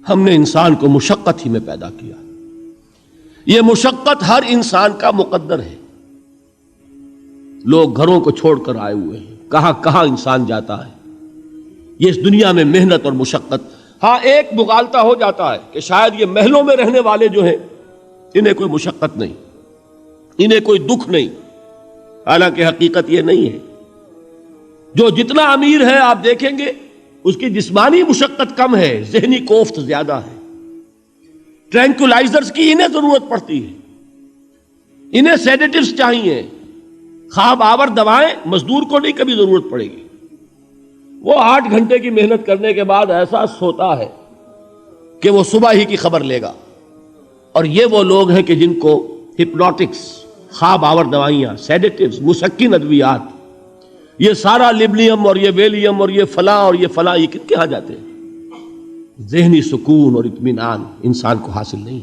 ہم نے انسان کو مشقت ہی میں پیدا کیا. یہ مشقت ہر انسان کا مقدر ہے. لوگ گھروں کو چھوڑ کر آئے ہوئے ہیں, کہاں کہاں انسان جاتا ہے. یہ اس دنیا میں محنت اور مشقت. ہاں ایک مغالطہ ہو جاتا ہے کہ شاید یہ محلوں میں رہنے والے جو ہیں انہیں کوئی مشقت نہیں, انہیں کوئی دکھ نہیں. حالانکہ حقیقت یہ نہیں ہے. جو جتنا امیر ہے آپ دیکھیں گے اس کی جسمانی مشقت کم ہے, ذہنی کوفت زیادہ ہے. ٹرینکولائزرز کی انہیں ضرورت پڑتی ہے, انہیں سیڈیٹیوز چاہیے. خواب آور دوائیں مزدور کو نہیں کبھی ضرورت پڑے گی. وہ 8 گھنٹے کی محنت کرنے کے بعد ایسا سوتا ہے کہ وہ صبح ہی کی خبر لے گا. اور یہ وہ لوگ ہیں کہ جن کو ہپنوٹکس, خواب آور دوائیاں, سیڈیٹیوز, مسکن ادویات, یہ سارا لیبلیم اور یہ ویلیم اور یہ فلاں اور یہ فلاں, یہ کن کے ہاں جاتے ہیں. ذہنی سکون اور اطمینان انسان کو حاصل نہیں.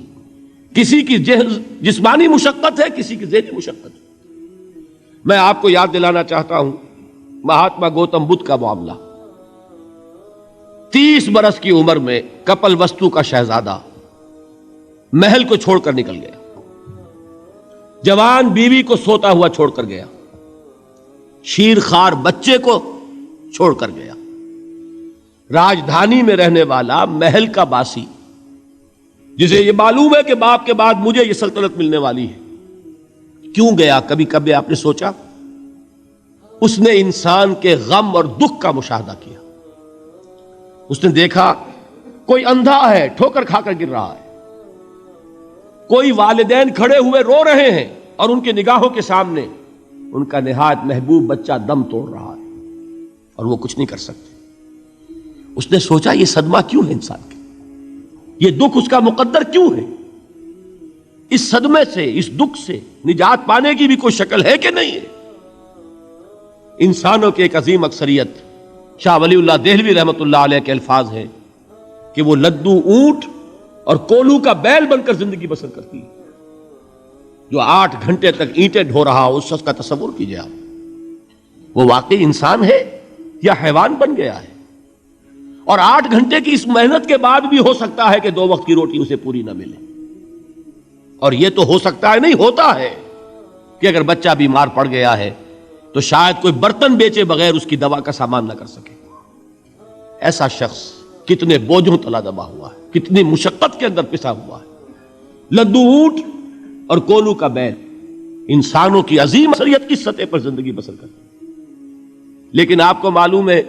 کسی کی جسمانی مشقت ہے, کسی کی ذہنی مشقت ہے. میں آپ کو یاد دلانا چاہتا ہوں مہاتما گوتم بدھ کا معاملہ. 30 برس کی عمر میں کپل وستو کا شہزادہ محل کو چھوڑ کر نکل گیا. جوان بیوی کو سوتا ہوا چھوڑ کر گیا. شیر خوار بچے کو چھوڑ کر گیا. راجدھانی میں رہنے والا محل کا باسی, جسے یہ معلوم ہے کہ باپ کے بعد مجھے یہ سلطنت ملنے والی ہے, کیوں گیا؟ کبھی کبھی آپ نے سوچا؟ اس نے انسان کے غم اور دکھ کا مشاہدہ کیا. اس نے دیکھا کوئی اندھا ہے, ٹھوکر کھا کر گر رہا ہے. کوئی والدین کھڑے ہوئے رو رہے ہیں اور ان کی نگاہوں کے سامنے ان کا نہایت محبوب بچہ دم توڑ رہا ہے اور وہ کچھ نہیں کر سکتے. اس نے سوچا یہ صدمہ کیوں ہے انسان کے, یہ دکھ اس کا مقدر کیوں ہے؟ اس صدمے سے, اس دکھ سے نجات پانے کی بھی کوئی شکل ہے کہ نہیں ہے؟ انسانوں کی ایک عظیم اکثریت, شاہ ولی اللہ دہلوی رحمۃ اللہ علیہ کے الفاظ ہیں کہ وہ لدو اونٹ اور کولو کا بیل بن کر زندگی بسر کرتی ہے. جو 8 گھنٹے تک اینٹیں ڈھو رہا ہو, اس شخص کا تصور کیجئے آپ, وہ واقعی انسان ہے یا حیوان بن گیا ہے؟ اور 8 گھنٹے کی اس محنت کے بعد بھی ہو سکتا ہے کہ 2 وقت کی روٹی اسے پوری نہ ملے. اور یہ تو ہو سکتا ہے, نہیں ہوتا ہے کہ اگر بچہ بیمار پڑ گیا ہے تو شاید کوئی برتن بیچے بغیر اس کی دوا کا سامان نہ کر سکے. ایسا شخص کتنے بوجھوں تلا دبا ہوا ہے, کتنی مشقت کے اندر پسا ہوا ہے. لدو اونٹ اور کولو کا بیل انسانوں کی عظیم اکثریت کی سطح پر زندگی بسر کرتے ہیں. لیکن آپ کو معلوم ہے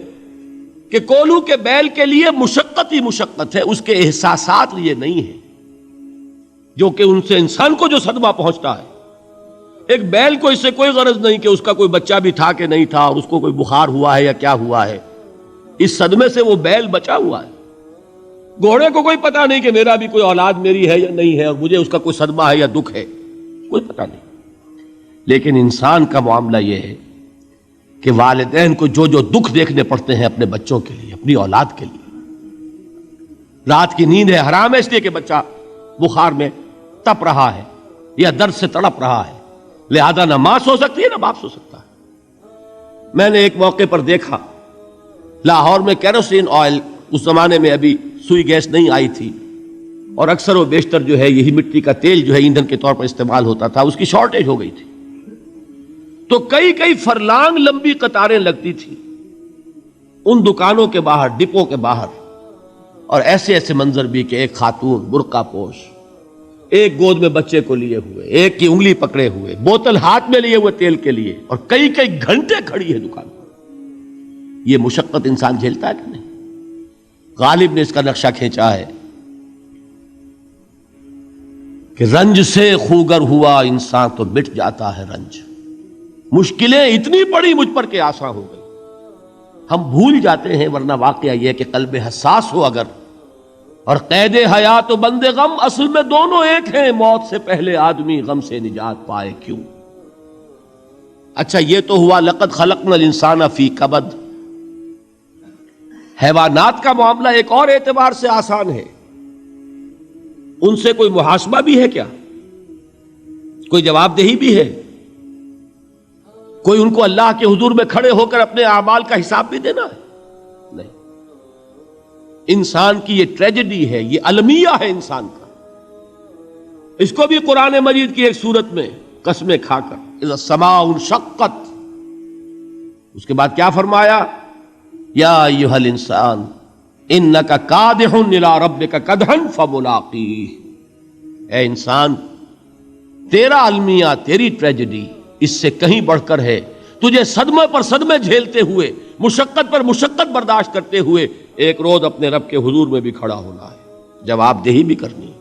کہ کولو کے بیل کے لیے مشقت ہی مشقت ہے, اس کے احساسات یہ نہیں ہے جو کہ ان سے انسان کو جو صدمہ پہنچتا ہے. ایک بیل کو اس سے کوئی غرض نہیں کہ اس کا کوئی بچہ بھی تھا کہ نہیں تھا, اور اس کو کوئی بخار ہوا ہے یا کیا ہوا ہے. اس صدمے سے وہ بیل بچا ہوا ہے. گھوڑے کو کوئی پتا نہیں کہ میرا بھی کوئی اولاد میری ہے یا نہیں ہے, اور مجھے اس کا کوئی صدمہ ہے یا دکھ ہے, کوئی پتا نہیں. لیکن انسان کا معاملہ یہ ہے کہ والدین کو جو جو دکھ دیکھنے پڑتے ہیں اپنے بچوں کے لیے, اپنی اولاد کے لیے. رات کی نیند ہے حرام ہے اس لیے کہ بچہ بخار میں تپ رہا ہے یا درد سے تڑپ رہا ہے, لہذا نہ ماں سو سکتی ہے نہ باپ سو سکتا ہے. میں نے ایک موقع پر دیکھا لاہور میں کیروسین آئل, اس زمانے میں ابھی سوئی گیس نہیں آئی تھی, اور اکثر و بیشتر جو ہے یہی مٹی کا تیل جو ہے ایندھن کے طور پر استعمال ہوتا تھا, اس کی شارٹیج ہو گئی تھی. تو کئی فرلانگ لمبی قطاریں لگتی تھی ان دکانوں کے باہر, ڈپو کے باہر. اور ایسے ایسے منظر بھی کہ ایک خاتون برقع پوش, ایک گود میں بچے کو لیے ہوئے, ایک کی انگلی پکڑے ہوئے, بوتل ہاتھ میں لیے ہوئے تیل کے لیے, اور کئی گھنٹے کھڑی ہے دکان پر. یہ مشقت انسان جھیلتا ہے کہ نہیں؟ غالب نے اس کا نقشہ کھینچا ہے کہ رنج سے خوگر ہوا انسان تو مٹ جاتا ہے رنج. مشکلیں اتنی پڑی مجھ پر کہ آسان ہو گئی. ہم بھول جاتے ہیں, ورنہ واقعہ یہ کہ قلب حساس ہو اگر, اور قید حیات و بند غم اصل میں دونوں ایک ہیں. موت سے پہلے آدمی غم سے نجات پائے کیوں؟ اچھا یہ تو ہوا لقد خلقنا الانسان فی کبد. حیوانات کا معاملہ ایک اور اعتبار سے آسان ہے. ان سے کوئی محاسبہ بھی ہے کیا؟ کوئی جواب دہی بھی ہے؟ کوئی ان کو اللہ کے حضور میں کھڑے ہو کر اپنے اعمال کا حساب بھی دینا ہے؟ نہیں. انسان کی یہ ٹریجڈی ہے، یہ المیہ ہے انسان کا. اس کو بھی قرآن مجید کی ایک سورت میں قسمیں کھا کر اذا السماء انشقت، اس کے بعد کیا فرمایا؟ یا ایھا الانسان انک کادح الی ربک کدحا فملاقیہ. اے انسان، تیرا المیہ، تیری ٹریجڈی اس سے کہیں بڑھ کر ہے. تجھے صدمے پر صدمے جھیلتے ہوئے، مشقت پر مشقت برداشت کرتے ہوئے ایک روز اپنے رب کے حضور میں بھی کھڑا ہونا ہے، جواب دہی بھی کرنی ہے.